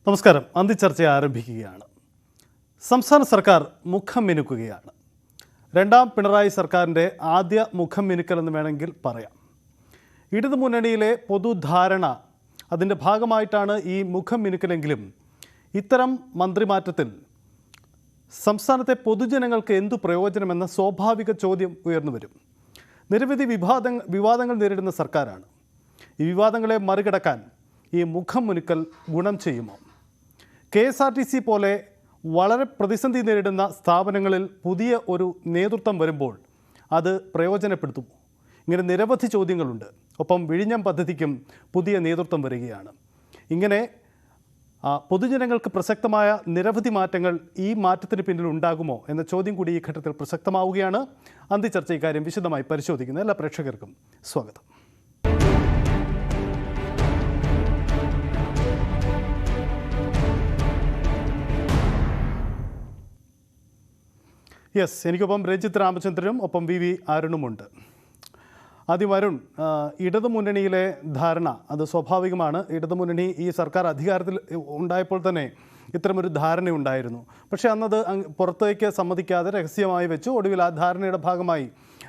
നമസ്കാരം. അന്തിച്ചർച്ച ആരംഭിക്കുകയാണ്. സംസ്ഥാന സർക്കാർ മുഖം മിനുക്കുകയാണ്. രണ്ടാം പിണറായി സർക്കാരിൻ്റെ ആദ്യ മുഖം മിനുക്കലെന്ന് വേണമെങ്കിൽ പറയാം. ഇടതുമുന്നണിയിലെ പൊതുധാരണ അതിൻ്റെ ഭാഗമായിട്ടാണ് ഈ മുഖം മിനുക്കലെങ്കിലും ഇത്തരം മന്ത്രിമാറ്റത്തിൽ സംസ്ഥാനത്തെ പൊതുജനങ്ങൾക്ക് എന്തു പ്രയോജനമെന്ന സ്വാഭാവിക ചോദ്യം ഉയർന്നു വരും. നിരവധി വിവാദങ്ങൾ നേരിടുന്ന സർക്കാരാണ്. ഈ വിവാദങ്ങളെ മറികടക്കാൻ ഈ മുഖം മുനുക്കൽ ഗുണം ചെയ്യുമോ? KSRTC പോലെ വളരെ പ്രതിസന്ധി നേരിടുന്ന സ്ഥാപനങ്ങളിൽ പുതിയ ഒരു നേതൃത്വം വരുമ്പോൾ അത് പ്രയോജനപ്പെടുത്തുമോ? ഇങ്ങനെ നിരവധി ചോദ്യങ്ങളുണ്ട്. ഒപ്പം വിഴിഞ്ഞം പദ്ധതിക്കും പുതിയ നേതൃത്വം വരികയാണ്. ഇങ്ങനെ പൊതുജനങ്ങൾക്ക് പ്രസക്തമായ നിരവധി മാറ്റങ്ങൾ ഈ മാറ്റത്തിന് പിന്നിൽ ഉണ്ടാകുമോ എന്ന ചോദ്യം കൂടി ഈ ഘട്ടത്തിൽ പ്രസക്തമാവുകയാണ്. അന്തിച്ചർച്ച ഇക്കാര്യം വിശദമായി പരിശോധിക്കുന്ന എല്ലാ പ്രേക്ഷകർക്കും സ്വാഗതം. എനിക്കൊപ്പം രഞ്ജിത്ത് രാമചന്ദ്രനും ഒപ്പം VV അരുണുമുണ്ട്. ആദ്യം അരുൺ, ഇടതുമുന്നണിയിലെ ധാരണ അത് സ്വാഭാവികമാണ്. ഇടതുമുന്നണി ഈ സർക്കാർ അധികാരത്തിൽ ഉണ്ടായപ്പോൾ തന്നെ ഇത്തരമൊരു ധാരണയുണ്ടായിരുന്നു. പക്ഷേ അന്നത് പുറത്തേക്ക് സമ്മതിക്കാതെ രഹസ്യമായി വെച്ചു. ഒടുവിൽ ആ ധാരണയുടെ ഭാഗമായി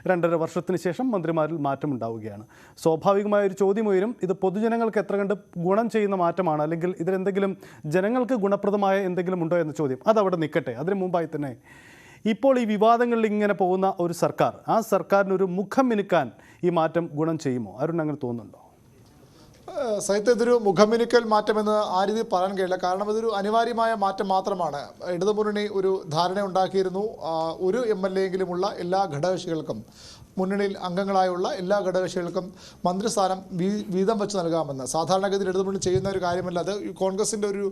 2.5 വർഷത്തിന് ശേഷം മന്ത്രിമാരിൽ മാറ്റമുണ്ടാവുകയാണ്. സ്വാഭാവികമായൊരു ചോദ്യം ഉയരും, ഇത് പൊതുജനങ്ങൾക്ക് എത്ര കണ്ട് ഗുണം ചെയ്യുന്ന മാറ്റമാണ്, അല്ലെങ്കിൽ ഇതിലെന്തെങ്കിലും ജനങ്ങൾക്ക് ഗുണപ്രദമായ എന്തെങ്കിലും ഉണ്ടോ എന്ന ചോദ്യം അതവിടെ നിൽക്കട്ടെ. അതിനു മുമ്പായി തന്നെ ഇപ്പോൾ ഈ വിവാദങ്ങളിൽ ഇങ്ങനെ പോകുന്ന ഒരു സർക്കാർ, ആ സർക്കാരിനൊരു മുഖം മിനുക്കാൻ ഈ മാറ്റം ഗുണം ചെയ്യുമോ? അരുൺ, അങ്ങനെ തോന്നുന്നുണ്ടോ? സഹിത്ത് ഇതൊരു മുഖമിനുക്കൽ മാറ്റമെന്ന് ആ രീതിയിൽ പറയാൻ കഴിയില്ല. കാരണം ഇതൊരു അനിവാര്യമായ മാറ്റം മാത്രമാണ്. ഇടതുമുന്നണി ഒരു ധാരണ ഉണ്ടാക്കിയിരുന്നു. ഒരു MLA എങ്കിലുമുള്ള എല്ലാ ഘടകകക്ഷികൾക്കും, മുന്നണിയിൽ അംഗങ്ങളായുള്ള എല്ലാ ഘടകകക്ഷികൾക്കും മന്ത്രിസ്ഥാനം വീതം വെച്ച് നൽകാമെന്ന്. സാധാരണഗതിയിൽ ഇടതുമുന്നണി ചെയ്യുന്ന ഒരു കാര്യമല്ല, അത് കോൺഗ്രസിൻ്റെ ഒരു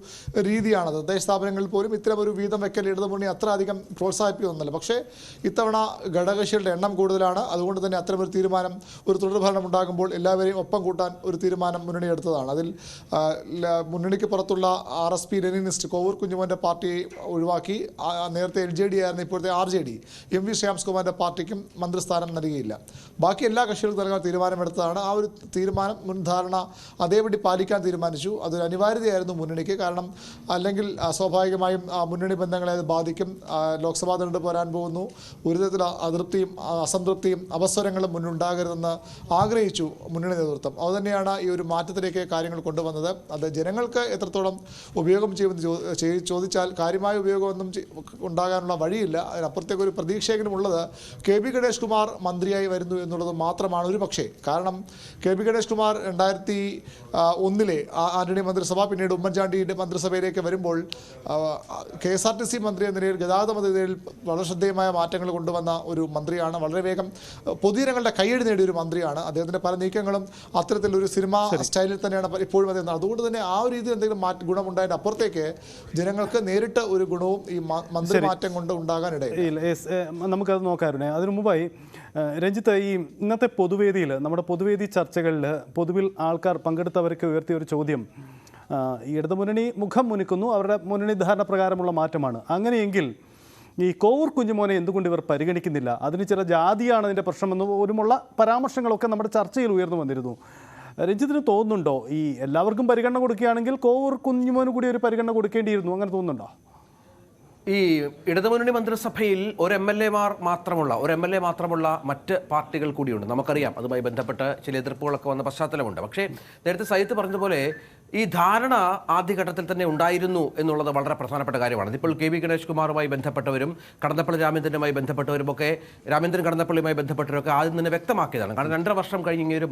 രീതിയാണത്. തദ്ദേശ സ്ഥാപനങ്ങളിൽ പോലും ഇത്തരം ഒരു വീതം വെക്കൽ ഇടതുമുന്നണി അത്ര അധികം പ്രോത്സാഹിപ്പിക്കുന്നില്ല. പക്ഷേ ഇത്തവണ ഘടകകക്ഷികളുടെ എണ്ണം കൂടുതലാണ്. അതുകൊണ്ട് തന്നെ അത്തരമൊരു തീരുമാനം, ഒരു തുടർഭരണം ഉണ്ടാകുമ്പോൾ എല്ലാവരെയും ഒപ്പം കൂട്ടാൻ ഒരു തീരുമാനം മുന്നണി എടുത്തതാണ്. അതിൽ മുന്നണിക്ക് പുറത്തുള്ള RSP ലെനിനിസ്റ്റ് കോവൂർ കുഞ്ഞുമോൻ്റെ പാർട്ടിയെ ഒഴിവാക്കി നേരത്തെ LJD ആയിരുന്നു, ഇപ്പോഴത്തെ RJD MV ശ്യാംസ്കുമാറിൻ്റെ പാർട്ടിക്കും മന്ത്രിസ്ഥാനം നൽകിയില്ല. ബാക്കി എല്ലാ കക്ഷികൾക്കും നൽകാൻ തീരുമാനമെടുത്തതാണ്. ആ ഒരു തീരുമാനം, മുൻധാരണ അതേപടി പാലിക്കാൻ തീരുമാനിച്ചു. അതൊരു അനിവാര്യതയായിരുന്നു മുന്നണിക്ക്. കാരണം അല്ലെങ്കിൽ സ്വാഭാവികമായും മുന്നണി ബന്ധങ്ങളെ അത് ബാധിക്കും. ലോക്സഭാ തെരഞ്ഞെടുപ്പ് വരാൻ പോകുന്നു. ഒരു തരത്തിൽ അതൃപ്തിയും അസംതൃപ്തിയും അപസ്വരങ്ങളും മുന്നുണ്ടാകരുതെന്ന് ആഗ്രഹിച്ചു മുന്നണി നേതൃത്വം. അതുതന്നെയാണ് ഈ ഒരു മാറ്റത്തിലേക്ക് കാര്യങ്ങൾ കൊണ്ടുവന്നത്. അത് ജനങ്ങൾക്ക് എത്രത്തോളം ഉപയോഗം ചെയ്യുമെന്ന് ചോദിച്ചാൽ കാര്യമായ ഉപയോഗമൊന്നും ഉണ്ടാകാനുള്ള വഴിയില്ല. അതിനപ്പുറത്തേക്ക് ഒരു പ്രതീക്ഷയെങ്കിലും ഉള്ളത് KB ഗണേഷ് കുമാർ മന്ത്രിയായി വരുന്നു എന്നുള്ളത് മാത്രമാണ് ഒരു പക്ഷേ. കാരണം KB ഗണേഷ് കുമാർ 2001 ആന്റണി മന്ത്രിസഭ, പിന്നീട് ഉമ്മൻചാണ്ടിയുടെ മന്ത്രിസഭയിലേക്ക് വരുമ്പോൾ KSRTC മന്ത്രി എന്ന നിലയിൽ ഗതാഗത മന്ത്രിയിൽ വളരെ ശ്രദ്ധേയമായ മാറ്റങ്ങൾ കൊണ്ടുവന്ന ഒരു മന്ത്രിയാണ്. വളരെ വേഗം പൊതുജനങ്ങളുടെ കയ്യടി നേടിയ ഒരു മന്ത്രിയാണ്. അദ്ദേഹത്തിൻ്റെ പല നീക്കങ്ങളും അത്തരത്തിലൊരു സിനിമ സ്റ്റൈലിൽ തന്നെയാണ് ഇപ്പോഴും അദ്ദേഹം. അതുകൊണ്ട് തന്നെ ആ ഒരു രീതിയിൽ എന്തെങ്കിലും ഗുണമുണ്ടായതിൻ്റെ അപ്പുറത്തേക്ക് ജനങ്ങൾക്ക് നേരിട്ട് ഒരു ഗുണവും ഈ മന്ത്രി മാറ്റം കൊണ്ട് ഉണ്ടാകാനിടയില്ല. നമുക്കത് നോക്കാറുണ്ട്. അതിനു മുമ്പായി രഞ്ജിത്ത്, ഈ ഇന്നത്തെ പൊതുവേദിയിൽ, നമ്മുടെ പൊതുവേദി ചർച്ചകളിൽ പൊതുവിൽ ആൾക്കാർ പങ്കെടുത്തവരൊക്കെ ഉയർത്തിയ ഒരു ചോദ്യം, ഇടതുമുന്നണി മുഖം മുനുക്കുന്നു, അവരുടെ മുന്നണി ധാരണ പ്രകാരമുള്ള മാറ്റമാണ്. അങ്ങനെയെങ്കിൽ ഈ കോവൂർ കുഞ്ഞുമോനെ എന്തുകൊണ്ട് ഇവർ പരിഗണിക്കുന്നില്ല? അതിന് ചില ജാതിയാണ് അതിൻ്റെ പ്രശ്നമെന്ന് പോലുമുള്ള പരാമർശങ്ങളൊക്കെ നമ്മുടെ ചർച്ചയിൽ ഉയർന്നു വന്നിരുന്നു. രഞ്ജിത്തിന് തോന്നുന്നുണ്ടോ ഈ എല്ലാവർക്കും പരിഗണന കൊടുക്കുകയാണെങ്കിൽ കോവൂർ കുഞ്ഞുമോന് കൂടി ഒരു പരിഗണന കൊടുക്കേണ്ടിയിരുന്നു? അങ്ങനെ തോന്നുന്നുണ്ടോ? ഈ ഇടതുമുന്നണി മന്ത്രിസഭയിൽ ഒരു MLA മാത്രമുള്ള മറ്റ് പാർട്ടികൾ കൂടിയുണ്ട്. നമുക്കറിയാം, അതുമായി ബന്ധപ്പെട്ട് ചില എതിർപ്പുകളൊക്കെ വന്ന പശ്ചാത്തലമുണ്ട്. പക്ഷേ നേരത്തെ സയ്യിദ് പറഞ്ഞതുപോലെ ഈ ധാരണ ആദ്യഘട്ടത്തിൽ തന്നെ ഉണ്ടായിരുന്നു എന്നുള്ളത് വളരെ പ്രധാനപ്പെട്ട കാര്യമാണ്. ഇപ്പോൾ KB ഗണേഷ് കുമാറുമായി ബന്ധപ്പെട്ടവരും കടന്നപ്പള്ളി രാമേന്ദ്രനുമായി ബന്ധപ്പെട്ടവരുമൊക്കെ, രാമേന്ദ്രൻ കടന്നപ്പള്ളിയുമായി ബന്ധപ്പെട്ടവരൊക്കെ ആദ്യം തന്നെ വ്യക്തമാക്കിയതാണ്. കാരണം 2.5 വർഷം കഴിഞ്ഞ് ഇങ്ങനെ ഒരു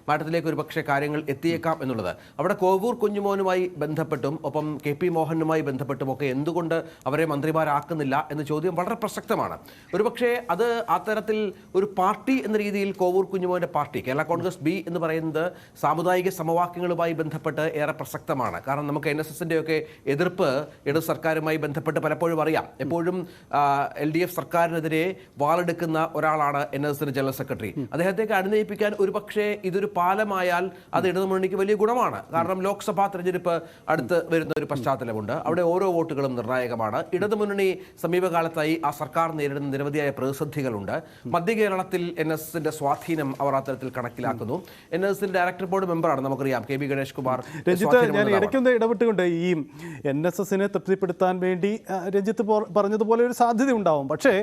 മാറ്റത്തിലേക്ക് ഒരു പക്ഷേ കാര്യങ്ങൾ എത്തിയേക്കാം എന്നുള്ളത്. അവിടെ കോവൂർ കുഞ്ഞുമോനുമായി ബന്ധപ്പെട്ടും ഒപ്പം KP മോഹനുമായി ബന്ധപ്പെട്ടുമൊക്കെ എന്തുകൊണ്ട് അവരെ മന്ത്രിമാരാക്കുന്നില്ല എന്ന ചോദ്യം വളരെ പ്രസക്തമാണ്. ഒരുപക്ഷെ അത് അത്തരത്തിൽ ഒരു പാർട്ടി എന്ന രീതിയിൽ കോവൂർ കുഞ്ഞുമോൻ്റെ പാർട്ടി, കേരള കോൺഗ്രസ് B എന്ന് പറയുന്നത് സാമുദായിക സമവാക്യങ്ങളുമായി ബന്ധപ്പെട്ട് ഏറെ പ്രസക്തമാണ്. കാരണം നമുക്ക് NSSൻ്റെയൊക്കെ എതിർപ്പ് ഇടത് സർക്കാരുമായി ബന്ധപ്പെട്ട് പലപ്പോഴും അറിയാം. എപ്പോഴും LDF സർക്കാരിനെതിരെ വാളെടുക്കുന്ന ഒരാളാണ് NSSൻ്റെ ജനറൽ സെക്രട്ടറി. അദ്ദേഹത്തേക്ക് അനുനയിപ്പിക്കാൻ ഒരുപക്ഷെ ഇതൊരു പാലമായാൽ അത് ഇടതുമുന്നണിക്ക് വലിയ ഗുണമാണ്. കാരണം ലോക്സഭാ തെരഞ്ഞെടുപ്പ് അടുത്ത് വരുന്ന ഒരു പശ്ചാത്തലമുണ്ട്. അവിടെ ഓരോ വോട്ടുകളും നിർണായകമാണ്. ഇടതുമുന്നണി സമീപകാലത്തായി ആ സർക്കാർ നേരിടുന്ന നിരവധിയായ പ്രതിസന്ധികളുണ്ട്. മധ്യ കേരളത്തിൽ NSSൻ്റെ സ്വാധീനം അവർ അത്തരത്തിൽ കണക്കിലാക്കുന്നു. NSSൻ്റെ ഡയറക്ടർ ബോർഡ് മെമ്പറാണ് നമുക്കറിയാം KB ഗണേഷ് കുമാർ. രഞ്ജിത്ത്, ഞാൻ ഇടയ്ക്കൊന്ന് ഇടപെട്ടുകൊണ്ട് ഈ NSSനെ തൃപ്തിപ്പെടുത്താൻ വേണ്ടി രഞ്ജിത്ത് പറഞ്ഞതുപോലെ ഒരു സാധ്യത ഉണ്ടാവും. പക്ഷേ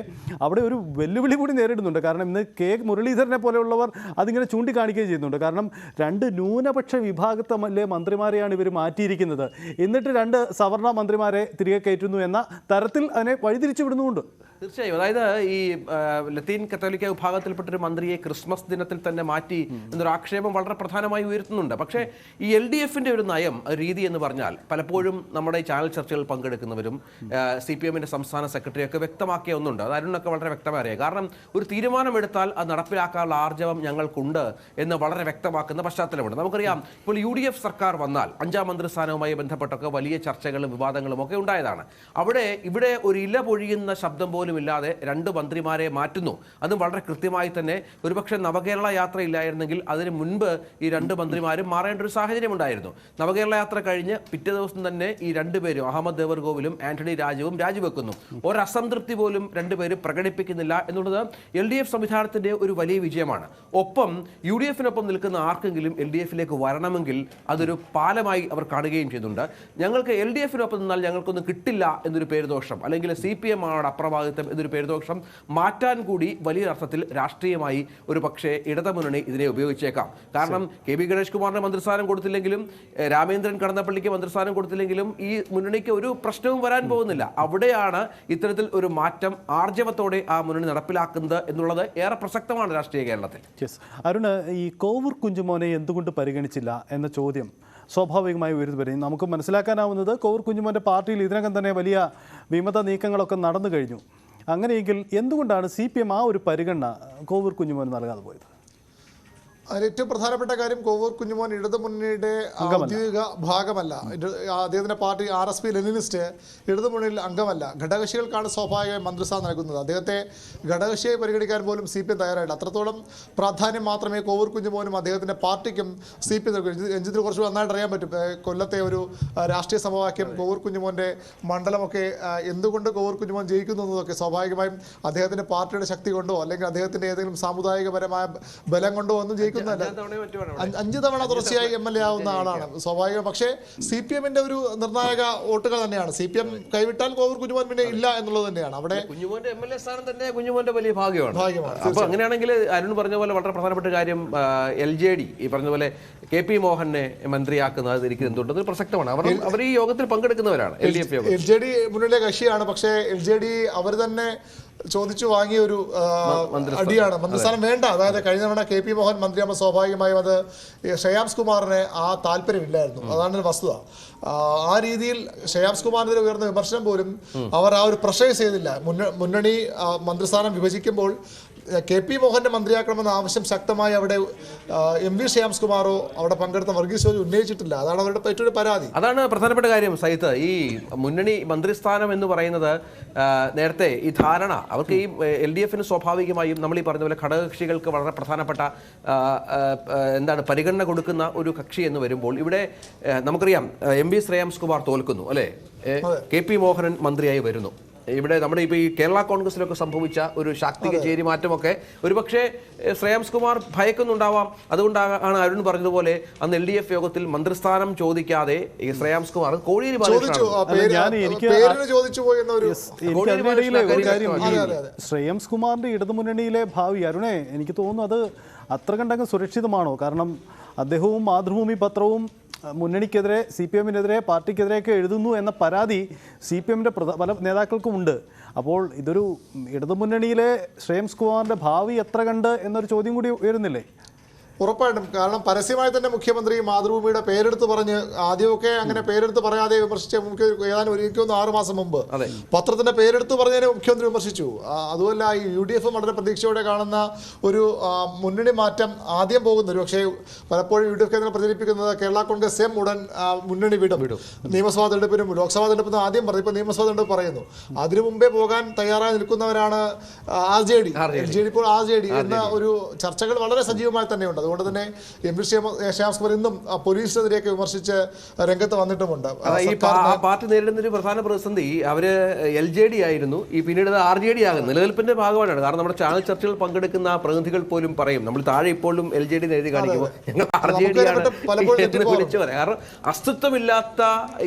അവിടെ ഒരു വെല്ലുവിളി കൂടി നേരിടുന്നുണ്ട്. കാരണം ഇന്ന് കെ മുരളീധരനെ പോലെയുള്ളവർ അതിങ്ങനെ ചൂണ്ടിക്കാണിക്കുകയും ചെയ്യുന്നുണ്ട്. കാരണം 2 ന്യൂനപക്ഷ വിഭാഗത്തിലെ മന്ത്രിമാരെയാണ് ഇവർ മാറ്റിയിരിക്കുന്നത്. എന്നിട്ട് 2 സവർണ മന്ത്രിമാരെ തിരികെ കയറ്റുന്നു എന്ന തരത്തിൽ അതിനെ വഴിതിരിച്ചു വിടുന്നുമുണ്ട്. തീർച്ചയായും. അതായത് ഈ ലത്തീൻ കത്തോലിക്ക വിഭാഗത്തിൽപ്പെട്ടൊരു മന്ത്രിയെ ക്രിസ്മസ് ദിനത്തിൽ തന്നെ മാറ്റി എന്നൊരു ആക്ഷേപം വളരെ പ്രധാനമായി ഉയർത്തുന്നുണ്ട്. പക്ഷേ ഈ LDFന്റെ ഒരു നയം, രീതി എന്ന് പറഞ്ഞാൽ പലപ്പോഴും നമ്മുടെ ചാനൽ ചർച്ചകൾ പങ്കെടുക്കുന്നവരും CPMന്റെ സംസ്ഥാന സെക്രട്ടറിയൊക്കെ വ്യക്തമാക്കിയ ഒന്നുണ്ട്. അത് അരുണൊക്കെ വളരെ വ്യക്തമായി അറിയാം. കാരണം ഒരു തീരുമാനമെടുത്താൽ അത് നടപ്പിലാക്കാനുള്ള ആർജവം ഞങ്ങൾക്കുണ്ട് എന്ന് വളരെ വ്യക്തമാക്കുന്ന പശ്ചാത്തലമുണ്ട്. നമുക്കറിയാം, ഇപ്പോൾ UDF സർക്കാർ വന്നാൽ 5ാം മന്ത്രിസ്ഥാനവുമായി ബന്ധപ്പെട്ടൊക്കെ വലിയ ചർച്ചകളും വിവാദങ്ങളും ഒക്കെ ഉണ്ടായതാണ്. ഇവിടെ ഒരു ഇല പൊഴിയുന്ന ശബ്ദം പോലും ഇല്ലാതെ 2 മന്ത്രിമാരെ മാറ്റുന്നു. അതും വളരെ കൃത്യമായി തന്നെ. ഒരുപക്ഷെ നവകേരള യാത്ര ഇല്ലായിരുന്നെങ്കിൽ അതിന് മുൻപ് ഈ 2 മന്ത്രിമാരും മാറേണ്ട ഒരു സാഹചര്യം ഉണ്ടായിരുന്നു. നവകേരള യാത്ര കഴിഞ്ഞ് പിറ്റേ ദിവസം തന്നെ ഈ 2 പേരും, അഹമ്മദ് ദേവർഗോവിലും ആന്റണി രാജുവും രാജിവെക്കുന്നു. ഒരു അസംതൃപ്തി പോലും 2 പേരും പ്രകടിപ്പിക്കുന്നില്ല എന്നുള്ളത് LDF സംവിധാനത്തിന്റെ ഒരു വലിയ വിജയമാണ്. ഒപ്പം UDFനൊപ്പം നിൽക്കുന്ന ആർക്കെങ്കിലും LDFിലേക്ക് വരണമെങ്കിൽ അതൊരു പാലമായി അവർ കാണുകയും ചെയ്യുന്നുണ്ട്. ഞങ്ങൾക്ക് LDFനൊപ്പം നിന്നാൽ ഞങ്ങൾക്കൊന്നും കിട്ടില്ല എന്നൊരു പേരുദോഷം, അല്ലെങ്കിൽ CPM ആണ് അപ്രഭാവിതം എന്നൊരു പേരുദോഷം മാറ്റാൻ കൂടി വലിയ അർത്ഥത്തിൽ രാഷ്ട്രീയമായി ഒരു പക്ഷേ ഇടതുമുന്നണി ഇതിനെ ഉപയോഗിച്ചേക്കാം. കാരണം KB ഗണേഷ് കുമാറിന് മന്ത്രിസ്ഥാനം കൊടുത്തില്ലെങ്കിലും, രാമേന്ദ്രൻ കടന്നപ്പള്ളിക്ക് മന്ത്രിസ്ഥാനം കൊടുത്തില്ലെങ്കിലും ഈ മുന്നണിക്ക് ഒരു പ്രശ്നവും വരാൻ പോകുന്നില്ല. അവിടെയാണ് ഇത്തരത്തിൽ ഒരു മാറ്റം ആർജവത്തോടെ ആ മുന്നണി നടപ്പിലാക്കുന്നത് എന്നുള്ളത് ഏറെ പ്രസക്തമാണ് രാഷ്ട്രീയ കേരളത്തിൽ. അരുണ്, ഈ കോവൂർ കുഞ്ഞുമോനെ എന്തുകൊണ്ട് പരിഗണിച്ചില്ല എന്ന ചോദ്യം സ്വാഭാവികമായി ഉയർന്നു വരും. നമുക്ക് മനസ്സിലാക്കാനാവുന്നത് കോവൂർ കുഞ്ഞുമോൻ്റെ പാർട്ടിയിൽ ഇതിനകം തന്നെ വലിയ വിമത നീക്കങ്ങളൊക്കെ നടന്നു കഴിഞ്ഞു. അങ്ങനെയെങ്കിൽ എന്തുകൊണ്ടാണ് CPM ആ ഒരു പരിഗണന കോവൂർ കുഞ്ഞുമോന് നൽകാതെ പോയത്? അതിൽ ഏറ്റവും പ്രധാനപ്പെട്ട കാര്യം, കോവൂർ കുഞ്ഞുമോൻ ഇടതുമുന്നണിയുടെ ഔദ്യോഗിക ഭാഗമല്ല. അദ്ദേഹത്തിന്റെ പാർട്ടി RSP ലെനിനിസ്റ്റ് ഇടതുമുന്നണിയിൽ അംഗമല്ല. ഘടകകക്ഷികൾക്കാണ് സ്വാഭാവികമായി മന്ത്രിസ്ഥാനം നൽകുന്നത്. അദ്ദേഹത്തെ ഘടകകക്ഷിയായി പരിഗണിക്കാൻ പോലും CPM തയ്യാറായില്ല. അത്രത്തോളം പ്രാധാന്യം മാത്രമേ കോവൂർ കുഞ്ഞുമോനും അദ്ദേഹത്തിന്റെ പാർട്ടിക്കും CPM നൽകൂ. രഞ്ജിത്തിന് കുറച്ച് നന്നായിട്ട് അറിയാൻ പറ്റും. കൊല്ലത്തെ ഒരു രാഷ്ട്രീയ സമവാക്യം, കോവൂർ കുഞ്ഞുമോന്റെ മണ്ഡലമൊക്കെ എന്തുകൊണ്ട് കോവൂർ കുഞ്ഞുമോൻ ജയിക്കുന്നു എന്നതൊക്കെ സ്വാഭാവികമായും അദ്ദേഹത്തിന്റെ പാർട്ടിയുടെ ശക്തി കൊണ്ടോ അല്ലെങ്കിൽ അദ്ദേഹത്തിന്റെ ഏതെങ്കിലും സാമുദായികപരമായ ബലം കൊണ്ടോ ഒന്നും ജയിക്കും 5 തവണ തുടർച്ചയായി MLA ആവുന്ന ആളാണ് സ്വാഭാവികം. പക്ഷേ CPMന്റെ ഒരു നിർണായക വോട്ടുകൾ തന്നെയാണ്. CPM കൈവിട്ടാൽ കോവൂർ കുഞ്ഞുമോൻ പിന്നെ ഇല്ല എന്നുള്ളത് തന്നെയാണ്. അവിടെ കുഞ്ഞുമോന്റെ MLA സ്ഥാനം തന്നെ കുഞ്ഞുമോന്റെ വലിയ ഭാഗ്യമാണ്. അപ്പൊ അങ്ങനെയാണെങ്കിൽ അരുൺ പറഞ്ഞ പോലെ വളരെ പ്രധാനപ്പെട്ട കാര്യം, LJD ഈ പറഞ്ഞ പോലെ KP മോഹനെ മന്ത്രിയാക്കുന്നത് എനിക്ക് എന്തുകൊണ്ട് പ്രസക്തമാണ്. അവർ ഈ യോഗത്തിൽ പങ്കെടുക്കുന്നവരാണ്. LJD മുന്നിലെ കക്ഷിയാണ്. പക്ഷേ LJD അവർ തന്നെ ചോദിച്ചു വാങ്ങിയ ഒരു അടിയാണ്. മന്ത്രിസ്ഥാനം വേണ്ട. അതായത് കഴിഞ്ഞ തവണ KP മോഹൻ മന്ത്രിയാകുമ്പോൾ സ്വാഭാവികമായും അത് ശ്രേയാംസ് കുമാറിന് ആ താല്പര്യമില്ലായിരുന്നു. അതാണ് വസ്തുത. ആ രീതിയിൽ ശ്രേയാംസ് കുമാറിനെതിരെ ഉയർന്ന വിമർശനം പോലും അവർ ആ ഒരു പ്രഷറൈസ് ചെയ്തില്ല. മുന്നണി മന്ത്രിസ്ഥാനം വിഭജിക്കുമ്പോൾ KP മോഹന്റെ മന്ത്രിയാക്കണമെന്ന ആവശ്യം ശക്തമായി അവിടെ MV ശ്രേയാംസ് കുമാറോ അവിടെ പങ്കെടുത്ത വർഗീസ് ജോർജ് ഉന്നയിച്ചിട്ടില്ല. അതാണ് അവരുടെ ഏറ്റവും പരാതി. അതാണ് പ്രധാനപ്പെട്ട കാര്യം. സൈത്ത്, ഈ മുന്നണി മന്ത്രിസ്ഥാനം എന്ന് പറയുന്നത് നേരത്തെ ഈ ധാരണ അവർക്ക് ഈ LDFന് സ്വാഭാവികമായും നമ്മൾ ഈ പറഞ്ഞ പോലെ ഘടകകക്ഷികൾക്ക് വളരെ പ്രധാനപ്പെട്ട പരിഗണന കൊടുക്കുന്ന ഒരു കക്ഷി എന്ന് വരുമ്പോൾ ഇവിടെ നമുക്കറിയാം MV ശ്രേയാംസ് കുമാർ തോൽക്കുന്നു, അല്ലേ? KP മോഹനൻ മന്ത്രിയായി വരുന്നു. ഇവിടെ നമ്മുടെ ഇപ്പോൾ ഈ കേരള കോൺഗ്രസിലൊക്കെ സംഭവിച്ച ഒരു ശാക്തിക ചേരിമാറ്റമൊക്കെ ഒരുപക്ഷെ ശ്രേയാംസ് കുമാർ ഭയക്കുന്നുണ്ടാവാം. അതുകൊണ്ടാണ് അരുൺ പറഞ്ഞതുപോലെ അന്ന് LDF യോഗത്തിൽ മന്ത്രിസ്ഥാനം ചോദിക്കാതെ ഈ ശ്രേയാംസ് കുമാർ കോടിയേരി ശ്രേയാംസ് കുമാറിന്റെ ഇടതുമുന്നണിയിലെ ഭാവി അരുണേ, എനിക്ക് തോന്നുന്നു അത് അത്ര കണ്ടങ്ങ് സുരക്ഷിതമാണോ? കാരണം അദ്ദേഹവും മാതൃഭൂമി പത്രവും മുന്നണിക്കെതിരെ, CPMനെതിരെ, പാർട്ടിക്കെതിരെയൊക്കെ എഴുതുന്നു എന്ന പരാതി CPMന്റെ പല നേതാക്കൾക്കും ഉണ്ട്. അപ്പോൾ ഇതൊരു ഇടതുമുന്നണിയിലെ ശ്രേയാംസ് കുമാറിൻ്റെ ഭാവി എത്ര കണ്ട് എന്നൊരു ചോദ്യം കൂടി ഉയരുന്നില്ലേ? ഉറപ്പായിട്ടും. കാരണം പരസ്യമായി തന്നെ മുഖ്യമന്ത്രി മാതൃഭൂമിയുടെ പേരെടുത്ത് പറഞ്ഞ്, ആദ്യമൊക്കെ അങ്ങനെ പേരെടുത്ത് പറയാതെ വിമർശിച്ച ഏതാനും 6 മാസം മുമ്പ് പത്രത്തിന്റെ പേരെടുത്ത് പറഞ്ഞതിനെ മുഖ്യമന്ത്രി വിമർശിച്ചു. അതുമല്ല, ഈ UDF വളരെ പ്രതീക്ഷയോടെ കാണുന്ന ഒരു മുന്നണി മാറ്റം ആദ്യം പോകുന്നു. പക്ഷേ പലപ്പോഴും UDF കേന്ദ്രം പ്രചരിപ്പിക്കുന്നത് കേരള കോൺഗ്രസ് ഉടൻ മുന്നണി വിടും, നിയമസഭാ തെരഞ്ഞെടുപ്പിനും ലോക്സഭാ തെരഞ്ഞെടുപ്പിനും ആദ്യം പറഞ്ഞു. ഇപ്പൊ നിയമസഭാ തെരഞ്ഞെടുപ്പ് പറയുന്നു. അതിനു മുമ്പേ പോകാൻ തയ്യാറായി നിൽക്കുന്നവരാണ് RJD. ഇപ്പോൾ RJD എന്ന ഒരു ചർച്ചകൾ വളരെ സജീവമായി തന്നെയുണ്ട്. അതുകൊണ്ട് തന്നെ എം വി ശ്യാംസ്കുമാർ ഇന്നും പോലീസിനെതിരെയൊക്കെ വിമർശിച്ച് രംഗത്ത് വന്നിട്ടുമുണ്ട്. പാർട്ടി നേരിടുന്ന ഒരു പ്രധാന പ്രതിസന്ധി അവര് LJD ആയിരുന്നു, ഈ പിന്നീട് RJD ആകുന്നു. നിലനിൽപ്പിന്റെ ഭാഗമായിട്ടാണ്. കാരണം നമ്മുടെ ചാനൽ ചർച്ചകൾ പങ്കെടുക്കുന്ന പ്രതിനിധികൾ പോലും പറയും, നമ്മൾ താഴെ ഇപ്പോഴും LJD എഴുതി കാണിക്കുമ്പോൾ ഞങ്ങൾ RJD ആണ് വിളിച്ചു പറയാം. കാരണം അസ്തിത്വമില്ലാത്ത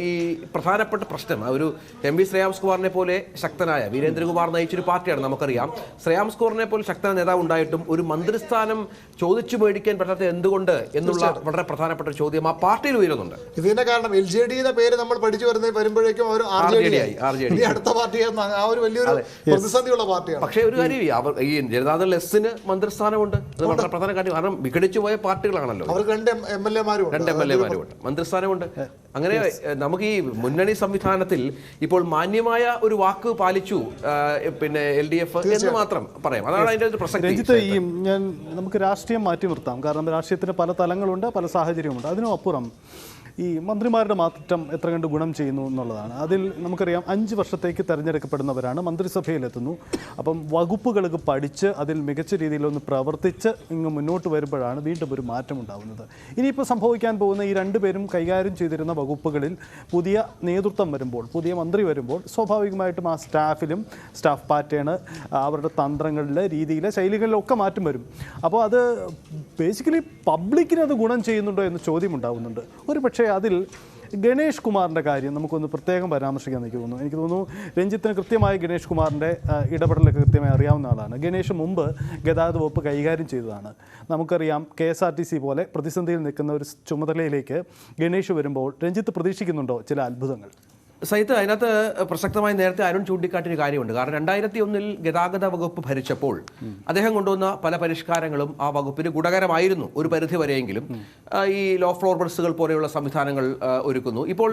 ഈ പ്രധാനപ്പെട്ട പ്രശ്നം ഒരു എം വി ശ്രേയാംസ്കുമാറിനെ പോലെ ശക്തനായ വീരേന്ദ്രകുമാർ നയിച്ചൊരു പാർട്ടിയാണ്. നമുക്കറിയാം ശ്രേയാംസ്കുമാറിനെ പോലെ ശക്തനായ നേതാവ് ഉണ്ടായിട്ടും ഒരു മന്ത്രിസ്ഥാനം ചോദിച്ചു മേടിക്കാൻ പറ്റാത്ത എന്തുകൊണ്ട് എന്നുള്ള വളരെ പ്രധാനപ്പെട്ട ഒരു ചോദ്യം ആ പാർട്ടിയിൽ ഉയരുന്നുണ്ട്. ഇതിന്റെ കാരണം LJD പേര് നമ്മൾ പഠിച്ചു വരുമ്പോഴേക്കും അവർ RJD ആയി. അടുത്ത പാർട്ടി ആ ഒരു വലിയൊരു പ്രതിസന്ധിയുള്ള പാർട്ടിയാണ്. പക്ഷേ ഒരു കാര്യം ഈ ജനതാദൾ എസിന് മന്ത്രിസ്ഥാനമുണ്ട്. അത് വളരെ പ്രധാന കാര്യം. കാരണം വിഘടിച്ചു പോയ പാർട്ടികളാണല്ലോ. അവർക്ക് രണ്ട് എം എൽ എമാരുണ്ട്, മന്ത്രിസ്ഥാനമുണ്ട്. അങ്ങനെ നമുക്ക് ഈ മുന്നണി സംവിധാനത്തിൽ ഇപ്പോൾ മാന്യമായ ഒരു വാക്ക് പാലിച്ചു പിന്നെ LDF എന്ന് മാത്രം പറയാം. അതാണ് അതിന്റെ ഒരു പ്രസക്തി. നമുക്ക് രാഷ്ട്രീയം മാറ്റി നിർത്താം. കാരണം രാഷ്ട്രീയത്തിന് പല തലങ്ങളുണ്ട്, പല സാഹചര്യമുണ്ട്. അതിനും അപ്പുറം ഈ മന്ത്രിമാരുടെ മാറ്റം എത്ര കണ്ട് ഗുണം ചെയ്യുന്നു എന്നുള്ളതാണ്. അതിൽ നമുക്കറിയാം 5 വർഷത്തേക്ക് തിരഞ്ഞെടുക്കപ്പെടുന്നവരാണ്, മന്ത്രിസഭയിലെത്തുന്നു. അപ്പം വകുപ്പുകൾക്ക് പഠിച്ച് അതിൽ മികച്ച രീതിയിലൊന്ന് പ്രവർത്തിച്ച് ഇങ്ങ് മുന്നോട്ട് വരുമ്പോഴാണ് വീണ്ടും ഒരു മാറ്റം ഉണ്ടാകുന്നത്. ഇനിയിപ്പോൾ സംഭവിക്കാൻ പോകുന്ന ഈ 2 പേരും കൈകാര്യം ചെയ്തിരുന്ന വകുപ്പുകളിൽ പുതിയ നേതൃത്വം വരുമ്പോൾ, പുതിയ മന്ത്രി വരുമ്പോൾ സ്വാഭാവികമായിട്ടും ആ സ്റ്റാഫ് പാറ്റേൺ, അവരുടെ തന്ത്രങ്ങളിലെ രീതിയിലെ ശൈലികളിലൊക്കെ മാറ്റം വരും. അപ്പോൾ അത് ബേസിക്കലി പബ്ലിക്കിന് അത് ഗുണം ചെയ്യുന്നുണ്ടോ എന്ന് ചോദ്യം ഉണ്ടാകുന്നുണ്ട്. ഒരു പക്ഷേ അതിൽ ഗണേഷ് കുമാറിൻ്റെ കാര്യം നമുക്കൊന്ന് പ്രത്യേകം പരാമർശിക്കാൻ എനിക്ക് തോന്നുന്നു രഞ്ജിത്തിന് കൃത്യമായി ഗണേഷ് കുമാറിൻ്റെ ഇടപെടലൊക്കെ കൃത്യമായി അറിയാവുന്ന ആളാണ്. ഗണേഷ് മുമ്പ് ഗതാഗത വകുപ്പ് കൈകാര്യം ചെയ്തതാണ്. നമുക്കറിയാം KSRTC പോലെ പ്രതിസന്ധിയിൽ നിൽക്കുന്ന ഒരു ചുമതലയിലേക്ക് ഗണേഷ് വരുമ്പോൾ രഞ്ജിത്ത് പ്രതീക്ഷിക്കുന്നുണ്ടോ ചില അത്ഭുതങ്ങൾ? സൈത്ത്, അതിനകത്ത് പ്രസക്തമായി നേരത്തെ അരുൺ ചൂണ്ടിക്കാട്ടിയ കാര്യമുണ്ട്. കാരണം 2001 ഗതാഗത വകുപ്പ് ഭരിച്ചപ്പോൾ അദ്ദേഹം കൊണ്ടുവന്ന പല പരിഷ്കാരങ്ങളും ആ വകുപ്പിന് ഗുണകരമായിരുന്നു ഒരു പരിധി വരെയെങ്കിലും. ഈ ലോ ഫ്ലോർ ബസ്സുകൾ പോലെയുള്ള സംവിധാനങ്ങൾ ഒരുക്കുന്നു. ഇപ്പോൾ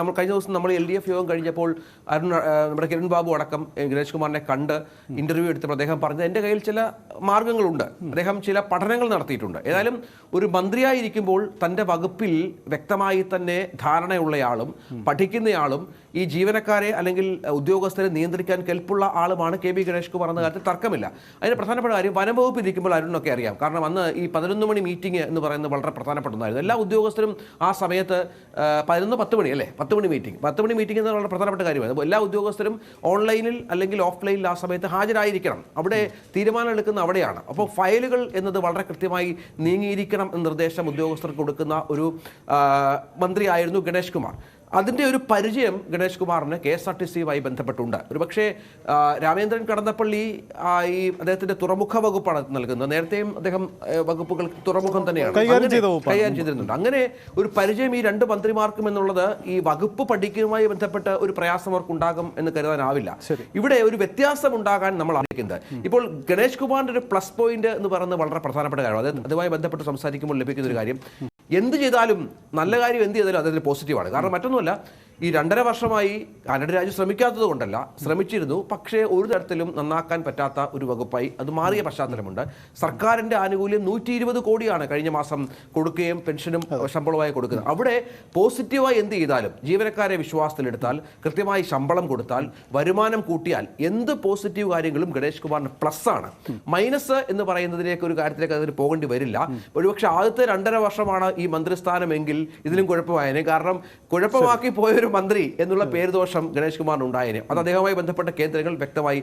നമ്മൾ കഴിഞ്ഞ ദിവസം നമ്മൾ LDF യോഗം കഴിഞ്ഞപ്പോൾ നമ്മുടെ കിരൺ ബാബു അടക്കം ഗണേഷ് കുമാറിനെ കണ്ട് ഇന്റർവ്യൂ എടുത്തപ്പോൾ അദ്ദേഹം പറഞ്ഞത് എൻ്റെ കയ്യിൽ ചില മാർഗങ്ങളുണ്ട്, അദ്ദേഹം ചില പഠനങ്ങൾ നടത്തിയിട്ടുണ്ട്. ഏതായാലും ഒരു മന്ത്രിയായിരിക്കുമ്പോൾ തൻ്റെ വകുപ്പിൽ വ്യക്തമായി തന്നെ ധാരണയുള്ളയാളും പഠിക്കുന്നയാളും ഈ ജീവനക്കാരെ അല്ലെങ്കിൽ ഉദ്യോഗസ്ഥരെ നിയന്ത്രിക്കാൻ കെൽപ്പുള്ള ആളുമാണ് KB ഗണേഷ് കുമാർ എന്ന കാര്യത്തിൽ തർക്കമില്ല. അതിന് പ്രധാനപ്പെട്ട കാര്യം വനംവകുപ്പ് ഇരിക്കുമ്പോൾ അരുണൊക്കെ അറിയാം. കാരണം അന്ന് ഈ 11 മണി മീറ്റിംഗ് എന്ന് പറയുന്നത് വളരെ പ്രധാനപ്പെട്ട ഒന്നായിരുന്നു. എല്ലാ ഉദ്യോഗസ്ഥരും ആ സമയത്ത് 10 മണി അല്ലേ 10 മണി മീറ്റിംഗ് എന്ന് വളരെ പ്രധാനപ്പെട്ട കാര്യമാണ്. എല്ലാ ഉദ്യോഗസ്ഥരും ഓൺലൈനിൽ അല്ലെങ്കിൽ ഓഫ്ലൈനിൽ ആ സമയത്ത് ഹാജരായിരിക്കണം. അവിടെ തീരുമാനം എടുക്കുന്ന അവിടെയാണ്. അപ്പോൾ ഫയലുകൾ എന്നത് വളരെ കൃത്യമായി നീങ്ങിയിരിക്കണം എന്ന നിർദ്ദേശം ഉദ്യോഗസ്ഥർക്ക് കൊടുക്കുന്ന ഒരു മന്ത്രിയായിരുന്നു ഗണേഷ് കുമാർ. അതിൻ്റെ ഒരു പരിചയം ഗണേഷ് കുമാറിന് KSRTCയുമായി ബന്ധപ്പെട്ടുണ്ട്. ഒരുപക്ഷെ രാമേന്ദ്രൻ കടന്നപ്പള്ളി ഈ അദ്ദേഹത്തിന്റെ തുറമുഖ വകുപ്പാണ് നൽകുന്നത്. നേരത്തെയും അദ്ദേഹം വകുപ്പുകൾ തുറമുഖം തന്നെയാണ് കൈകാര്യം ചെയ്തിരുന്നുണ്ട്. അങ്ങനെ ഒരു പരിചയം ഈ 2 മന്ത്രിമാർക്കും എന്നുള്ളത് ഈ വകുപ്പ് പഠിക്കുന്നതുമായി ബന്ധപ്പെട്ട് ഒരു പ്രയാസം അവർക്ക് ഉണ്ടാകും എന്ന് കരുതാനാവില്ല. ഇവിടെ ഒരു വ്യത്യാസം ഉണ്ടാകാൻ നമ്മൾ ആഗ്രഹിക്കുന്നത് ഇപ്പോൾ ഗണേഷ് കുമാറിന്റെ ഒരു പ്ലസ് പോയിന്റ് എന്ന് പറയുന്നത് വളരെ പ്രധാനപ്പെട്ട കാര്യമാണ്. അതുമായി ബന്ധപ്പെട്ട് സംസാരിക്കുമ്പോൾ ലഭിക്കുന്ന ഒരു കാര്യം, എന്ത് ചെയ്താലും നല്ല കാര്യം എന്ത് ചെയ്താലും അതിൽ പോസിറ്റീവാണ്. കാരണം മറ്റൊന്നുമല്ല, ഈ 2.5 വർഷമായി കാനഡ രാജ്യം ശ്രമിക്കാത്തത് കൊണ്ടല്ല, ശ്രമിച്ചിരുന്നു. പക്ഷേ ഒരു തരത്തിലും നന്നാക്കാൻ പറ്റാത്ത ഒരു വകുപ്പായി അത് മാറിയ പശ്ചാത്തലമുണ്ട്. സർക്കാരിൻ്റെ ആനുകൂല്യം 120 കോടിയാണ് കഴിഞ്ഞ മാസം കൊടുക്കുകയും പെൻഷനും ശമ്പളമായി കൊടുക്കുന്നത്. അവിടെ പോസിറ്റീവായി എന്ത് ചെയ്താലും, ജീവനക്കാരെ വിശ്വാസത്തിലെടുത്താൽ, കൃത്യമായി ശമ്പളം കൊടുത്താൽ, വരുമാനം കൂട്ടിയാൽ, എന്ത് പോസിറ്റീവ് കാര്യങ്ങളും ഗണേഷ് കുമാറിന് പ്ലസ് ആണ്. മൈനസ് എന്ന് പറയുന്നതിലേക്ക് ഒരു കാര്യത്തിലേക്ക് അതിന് പോകേണ്ടി വരില്ല. ഒരുപക്ഷെ ആദ്യത്തെ 2.5 വർഷമാണ് ഈ മന്ത്രിസ്ഥാനമെങ്കിൽ ഇതിലും കുഴപ്പമായേനെ. കാരണം കുഴപ്പമാക്കി പോയൊരു മന്ത്രി എന്നുള്ള പേരുദോഷം ഗണേഷ് കുമാറിന് ഉണ്ടായേനെ. അത് അദ്ദേഹവുമായി ബന്ധപ്പെട്ട കേന്ദ്രങ്ങൾ വ്യക്തമായി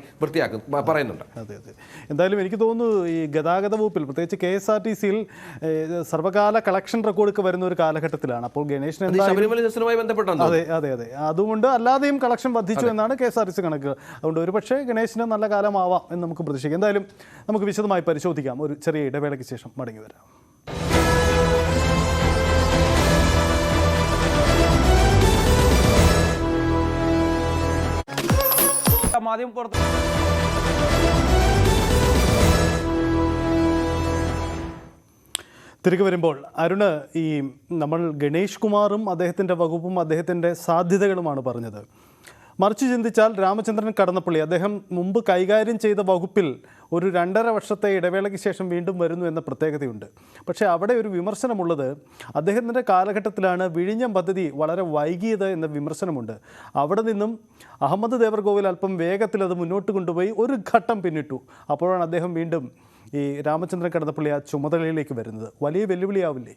പറയുന്നുണ്ട്. അതെ. എന്തായാലും എനിക്ക് തോന്നുന്നു ഈ ഗതാഗത വകുപ്പിൽ പ്രത്യേകിച്ച് KSRTCയിൽ സർവകാല കളക്ഷൻ റെക്കോർഡൊക്കെ വരുന്ന ഒരു കാലഘട്ടത്തിലാണ്. അപ്പോൾ ഗണേഷിന് അതെ അതുകൊണ്ട് അല്ലാതെയും കളക്ഷൻ വർദ്ധിച്ചു എന്നാണ് KSRTC കണക്ക്. അതുകൊണ്ട് ഒരു പക്ഷേ ഗണേഷിന് നല്ല കാലമാവാം എന്ന് നമുക്ക് പ്രതീക്ഷിക്കാം. എന്തായാലും നമുക്ക് വിശദമായി പരിശോധിക്കാം. ഒരു ചെറിയ ഇടവേളയ്ക്ക് ശേഷം മടങ്ങി വരാം. തിരികെ വരുമ്പോൾ അരുണ്, ഈ നമ്മൾ ഗണേഷ് കുമാറും അദ്ദേഹത്തിൻ്റെ വകുപ്പും അദ്ദേഹത്തിൻ്റെ സാധ്യതകളുമാണ് പറഞ്ഞത്. മറിച്ച് ചിന്തിച്ചാൽ രാമചന്ദ്രൻ കടന്നപ്പള്ളി അദ്ദേഹം മുമ്പ് കൈകാര്യം ചെയ്ത വകുപ്പിൽ ഒരു 2.5 വർഷത്തെ ഇടവേളയ്ക്ക് ശേഷം വീണ്ടും വരുന്നു എന്ന പ്രത്യേകതയുണ്ട്. പക്ഷേ അവിടെ ഒരു വിമർശനമുള്ളത് അദ്ദേഹത്തിൻ്റെ കാലഘട്ടത്തിലാണ് വിഴിഞ്ഞം പദ്ധതി വളരെ വൈകിയത് എന്ന വിമർശനമുണ്ട്. അവിടെ നിന്നും അഹമ്മദ് ദേവർകോവിൽ അല്പം വേഗത്തിൽ അത് മുന്നോട്ട് കൊണ്ടുപോയി ഒരു ഘട്ടം പിന്നിട്ടു. അപ്പോഴാണ് അദ്ദേഹം വീണ്ടും ഈ രാമചന്ദ്രൻ കടന്നപ്പള്ളി ആ ചുമതലയിലേക്ക് വരുന്നത് വലിയ വെല്ലുവിളിയാവില്ലേ?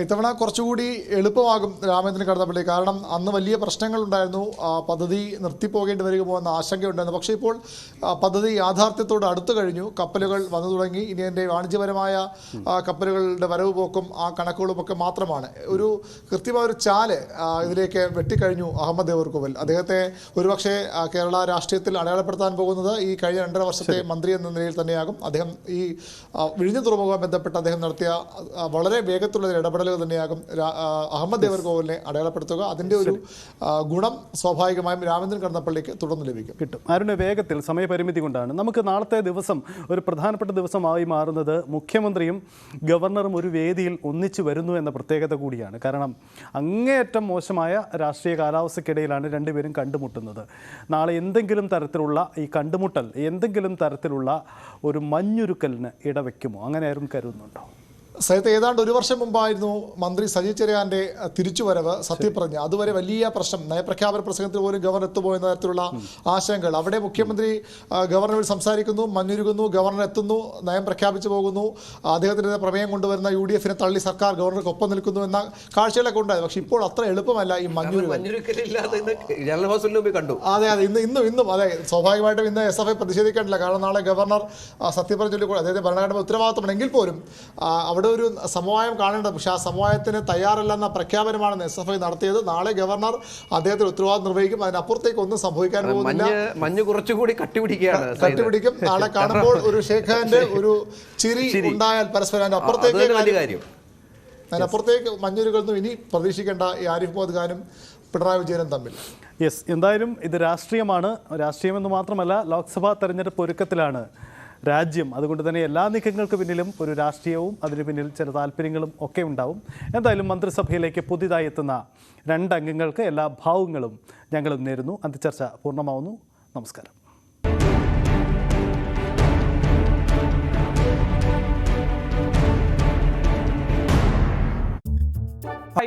ഇത്തവണ കുറച്ചുകൂടി എളുപ്പമാകും രാമചന്ദ്രൻ കടന്നപ്പള്ളി. കാരണം അന്ന് വലിയ പ്രശ്നങ്ങളുണ്ടായിരുന്നു, പദ്ധതി നിർത്തിപ്പോകേണ്ടി വരികയോ എന്ന ആശങ്കയുണ്ടായിരുന്നു. പക്ഷേ ഇപ്പോൾ പദ്ധതി യാഥാർത്ഥ്യത്തോട് അടുത്തു കഴിഞ്ഞു. കപ്പലുകൾ വന്നു തുടങ്ങി. ഇനി എൻ്റെ വാണിജ്യപരമായ കപ്പലുകളുടെ വരവ് പോക്കും ആ കണക്കുകളുമൊക്കെ മാത്രമാണ്. ഒരു കൃത്യമായ ഒരു ചാല് ഇതിലേക്ക് വെട്ടിക്കഴിഞ്ഞു അഹമ്മദ് ദേവർകോവിൽ. അദ്ദേഹത്തെ ഒരുപക്ഷെ കേരള രാഷ്ട്രീയത്തിൽ അടയാളപ്പെടുത്താൻ പോകുന്നത് ഈ കഴിഞ്ഞ 2.5 വർഷത്തെ മന്ത്രി എന്ന നിലയിൽ തന്നെയാകും. അദ്ദേഹം ഈ വിഴിഞ്ഞ തുറമുഖവുമായി ബന്ധപ്പെട്ട് അദ്ദേഹം നടത്തിയ വളരെ വേഗത്തിലുള്ള ഇടപെടൽ തന്നെയാകും അഹമ്മദ് ദേവർകോവിലിനെ അടയാളപ്പെടുത്തുക. അതിൻ്റെ ഒരു ഗുണം സ്വാഭാവികമായും രാമചന്ദ്രൻ കടന്നപ്പള്ളിക്ക് തുടർന്ന് ലഭിക്കും. കിട്ടും. ആരുടെ വേഗത്തിൽ സമയപരിമിതി കൊണ്ടാണ് നമുക്ക് നാളത്തെ ദിവസം ഒരു പ്രധാനപ്പെട്ട ദിവസമായി മാറുന്നത്. മുഖ്യമന്ത്രിയും ഗവർണറും ഒരു വേദിയിൽ ഒന്നിച്ചു വരുന്നു എന്ന പ്രത്യേകത കൂടിയാണ്. കാരണം അങ്ങേയറ്റം മോശമായ രാഷ്ട്രീയ കാലാവസ്ഥയ്ക്കിടയിലാണ് രണ്ടുപേരും കണ്ടുമുട്ടുന്നത്. നാളെ എന്തെങ്കിലും തരത്തിലുള്ള ഈ കണ്ടുമുട്ടൽ എന്തെങ്കിലും തരത്തിലുള്ള ഒരു മഞ്ഞുരുക്കലിന് ഇടവെക്കുമോ? അങ്ങനെ ആരും കരുതുന്നുണ്ടോ? സഹിത്ത് ഏതാണ്ട് 1 വർഷം മുമ്പായിരുന്നു മന്ത്രി സജി ചെറിയാന്റെ തിരിച്ചുവരവ്, സത്യപ്രതിജ്ഞ. അതുവരെ വലിയ പ്രശ്നം, നയപ്രഖ്യാപന പ്രസംഗത്തിൽ പോലും ഗവർണർ എത്തുമോ എന്ന തരത്തിലുള്ള ആശങ്കകൾ. അവിടെ മുഖ്യമന്ത്രി ഗവർണറിൽ സംസാരിക്കുന്നു, മഞ്ഞുരുകുന്നു, ഗവർണർ എത്തുന്നു, നയം പ്രഖ്യാപിച്ചു പോകുന്നു, അദ്ദേഹത്തിൻ്റെ പ്രമേയം കൊണ്ടുവരുന്ന UDF-നെ തള്ളി സർക്കാർ ഗവർണർക്ക് നിൽക്കുന്നു എന്ന കാഴ്ചകളൊക്കെ ഉണ്ടായത്. പക്ഷേ ഇപ്പോൾ അത്ര എളുപ്പമല്ല ഈ കണ്ടു. അതെ, ഇന്നും അതെ, സ്വാഭാവികമായിട്ടും ഇന്ന് SFI പ്രതിഷേധിക്കേണ്ടില്ല. കാരണം നാളെ ഗവർണർ സത്യപ്രതിജ്ഞ ചൊല്ലിക്കൂടെ അദ്ദേഹത്തെ ഭരണഘടന ഉത്തരവാദിത്തമാണെങ്കിൽ പോലും അവിടെ ഒരു സമവായം കാണേണ്ടത്. പക്ഷേ ആ സമവായത്തിന് തയ്യാറല്ലെന്ന പ്രഖ്യാപനമാണ് SFI നടത്തിയത്. നാളെ ഗവർണർ അദ്ദേഹത്തിന് ഉത്തരവാദിത്വം നിർവഹിക്കും. അതിനപ്പുറത്തേക്ക് ഒന്നും സംഭവിക്കാൻ പോകുന്നില്ല. മഞ്ഞ് കുറച്ചുകൂടി കട്ടിപിടിക്കും. നാളെ കാണുമ്പോൾ ഒരു ഷേഖ് ഹാൻഡ്, ഒരു ചിരി ഉണ്ടായാൽ പരസ്പരം അതിനപ്പുറത്തേക്ക് മഞ്ഞുരുകൊന്നും ഇനി പ്രതീക്ഷിക്കേണ്ട ഈ ആരിഫ് മുഹമ്മദ് ഖാനും പിണറായി വിജയനും തമ്മിൽ. യെസ്, എന്തായാലും ഇത് രാഷ്ട്രീയമാണ്. രാഷ്ട്രീയമെന്ന് മാത്രമല്ല, ലോക്സഭാ തെരഞ്ഞെടുപ്പ് ഒരുക്കത്തിലാണ് രാജ്യം. അതുകൊണ്ട് തന്നെ എല്ലാ നീക്കങ്ങൾക്ക് പിന്നിലും ഒരു രാഷ്ട്രീയവും അതിന് പിന്നിൽ ചില താല്പര്യങ്ങളും ഒക്കെ ഉണ്ടാവും. എന്തായാലും മന്ത്രിസഭയിലേക്ക് പുതിയതായി എത്തുന്ന 2 അംഗങ്ങൾക്ക് എല്ലാ ഭാവങ്ങളും ഞങ്ങളും നേരുന്നു. അന്തിച്ചർച്ച പൂർണ്ണമാവുന്നു. നമസ്കാരം.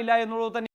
ഇല്ല എന്നുള്ളത് തന്നെ